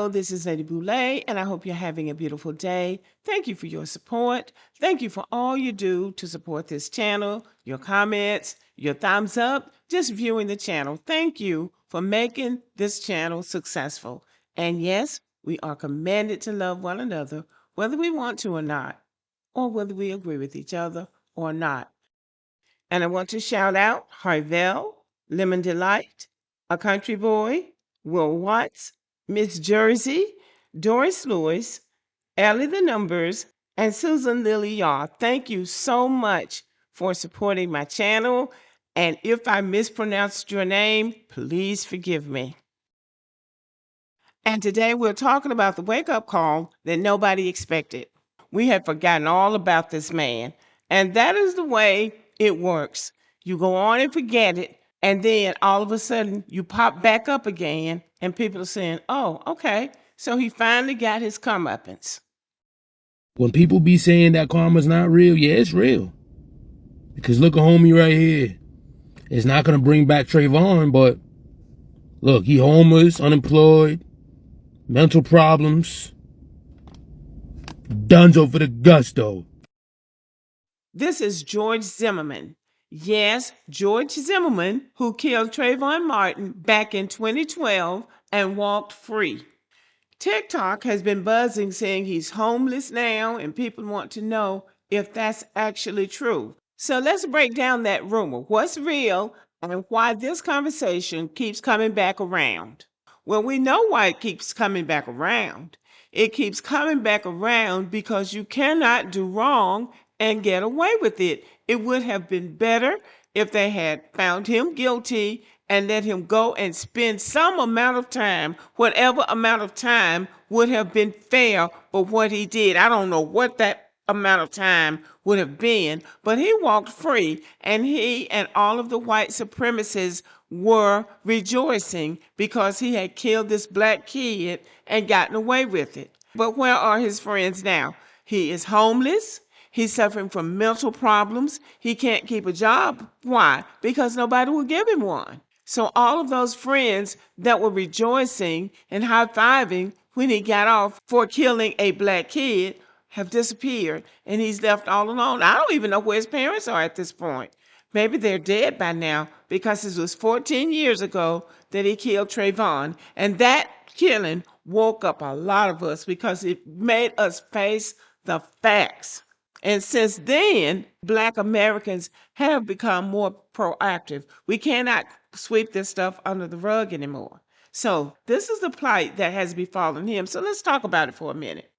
Hello, this is Lady Boulay, and I hope you're having a beautiful day. Thank you for your support. Thank you for all you do to support this channel, your comments, your thumbs up, just viewing the channel. Thank you for making this channel successful. And yes, we are commanded to love one another, whether we want to or not, or whether we agree with each other or not. And I want to shout out Harvell, Lemon Delight, A Country Boy, Will Watts, Miss Jersey, Doris Lewis, Ellie the Numbers, and Susan Lily Yaw. Thank you so much for supporting my channel. And if I mispronounced your name, please forgive me. And today we're talking about the wake-up call that nobody expected. We had forgotten all about this man. And that is the way it works. You go on and forget it, and then all of a sudden you pop back up again, and people are saying, oh, okay, so he finally got his comeuppance. When people be saying that karma's not real, yeah, it's real. Because look at homie right here. It's not going to bring back Trayvon, but look, he homeless, unemployed, mental problems. Dunzo for the gusto. This is George Zimmerman. Yes, George Zimmerman, who killed Trayvon Martin back in 2012 and walked free. TikTok has been buzzing saying he's homeless now, and people want to know if that's actually true. So let's break down that rumor. What's real and why this conversation keeps coming back around? Well, we know why it keeps coming back around. It keeps coming back around because you cannot do wrong and get away with it. It would have been better if they had found him guilty and let him go and spend some amount of time, whatever amount of time would have been fair for what he did. I don't know what that amount of time would have been, but he walked free, and he and all of the white supremacists were rejoicing because he had killed this black kid and gotten away with it. But where are his friends now? He is homeless. He's suffering from mental problems. He can't keep a job. Why? Because nobody will give him one. So all of those friends that were rejoicing and high-fiving when he got off for killing a black kid have disappeared, and he's left all alone. I don't even know where his parents are at this point. Maybe they're dead by now, because it was 14 years ago that he killed Trayvon, and that killing woke up a lot of us because it made us face the facts. And since then, Black Americans have become more proactive. We cannot sweep this stuff under the rug anymore. So this is the plight that has befallen him. So let's talk about it for a minute.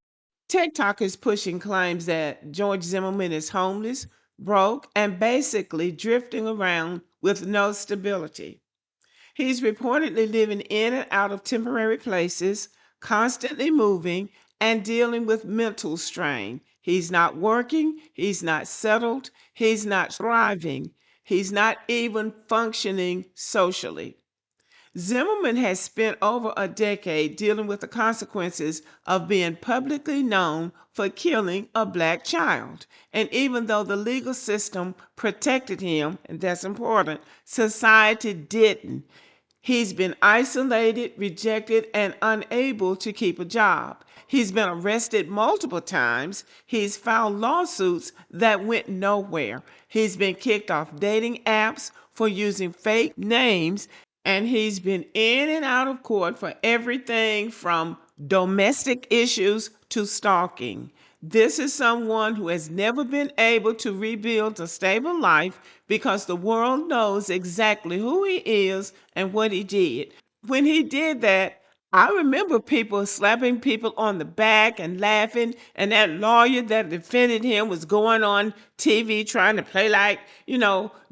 TikTok is pushing claims that George Zimmerman is homeless, broke, and basically drifting around with no stability. He's reportedly living in and out of temporary places, constantly moving, and dealing with mental strain. He's not working, he's not settled, he's not thriving, he's not even functioning socially. Zimmerman has spent over a decade dealing with the consequences of being publicly known for killing a black child. And even though the legal system protected him, and that's important, society didn't. He's been isolated, rejected, and unable to keep a job. He's been arrested multiple times. He's filed lawsuits that went nowhere. He's been kicked off dating apps for using fake names, and he's been in and out of court for everything from domestic issues to stalking. This is someone who has never been able to rebuild a stable life because the world knows exactly who he is and what he did. When he did that, I remember people slapping people on the back and laughing, and that lawyer that defended him was going on TV trying to play like,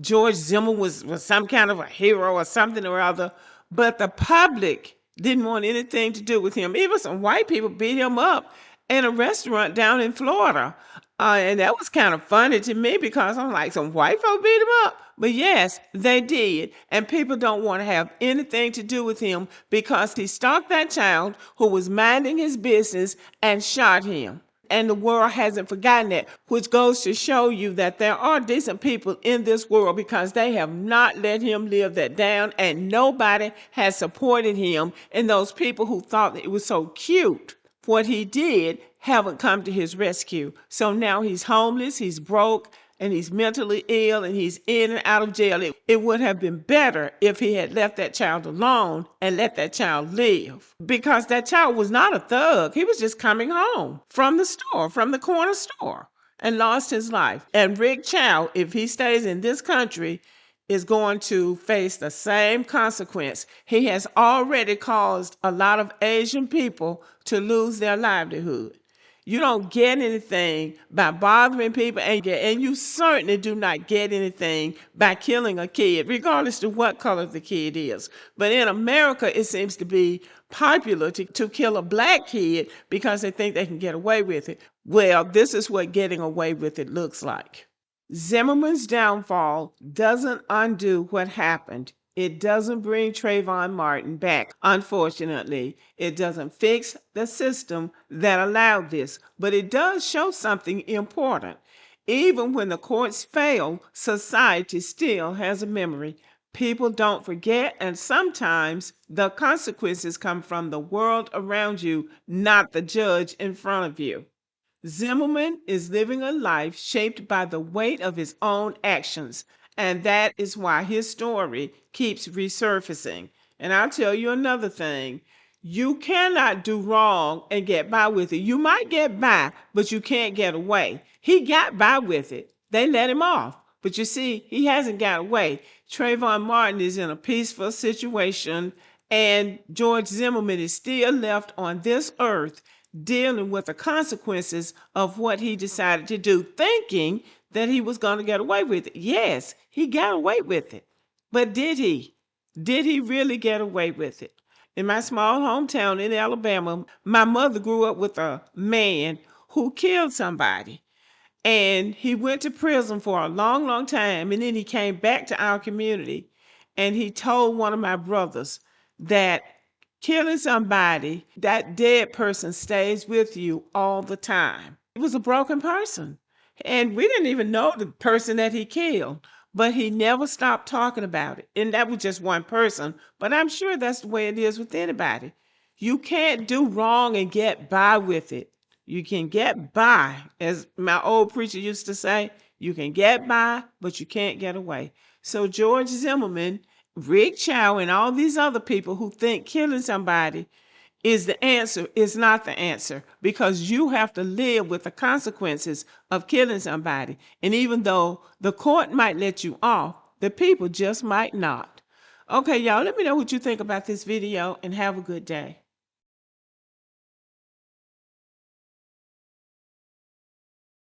George Zimmerman was some kind of a hero or something or other. But the public didn't want anything to do with him. Even some white people beat him up in a restaurant down in Florida. And that was kind of funny to me because I'm like, some white folk beat him up? But yes, they did. And people don't want to have anything to do with him because he stalked that child who was minding his business and shot him. And the world hasn't forgotten that, which goes to show you that there are decent people in this world because they have not let him live that down, and nobody has supported him. And those people who thought that it was so cute what he did haven't come to his rescue. So now he's homeless, he's broke, and he's mentally ill, and he's in and out of jail. It would have been better if he had left that child alone and let that child live, because that child was not a thug. He was just coming home from the store, from the corner store, and lost his life. And Rick Chow, if he stays in this country, is going to face the same consequence. He has already caused a lot of Asian people to lose their livelihood. You don't get anything by bothering people, and you certainly do not get anything by killing a kid, regardless of what color the kid is. But in America, it seems to be popular to kill a black kid because they think they can get away with it. Well, this is what getting away with it looks like. Zimmerman's downfall doesn't undo what happened. It doesn't bring Trayvon Martin back, unfortunately. It doesn't fix the system that allowed this, but it does show something important. Even when the courts fail, society still has a memory. People don't forget, and sometimes the consequences come from the world around you, not the judge in front of you. Zimmerman is living a life shaped by the weight of his own actions, and that is why his story keeps resurfacing. And I'll tell you another thing: you cannot do wrong and get by with it. You might get by, but you can't get away. He got by with it. They let him off. But you see, he hasn't got away. Trayvon Martin is in a peaceful situation, and George Zimmerman is still left on this earth dealing with the consequences of what he decided to do, thinking that he was going to get away with it. Yes, he got away with it. But did he? Did he really get away with it? In my small hometown in Alabama, my mother grew up with a man who killed somebody. And he went to prison for a long, long time. And then he came back to our community, and he told one of my brothers that killing somebody, that dead person stays with you all the time. He was a broken person. And we didn't even know the person that he killed, but he never stopped talking about it. And that was just one person. But I'm sure that's the way it is with anybody. You can't do wrong and get by with it. You can get by, as my old preacher used to say, you can get by, but you can't get away. So George Zimmerman, Rick Chow, and all these other people who think killing somebody is the answer is not the answer, because you have to live with the consequences of killing somebody. And even though the court might let you off, the people just might not. Okay, y'all, let me know what you think about this video, and have a good day.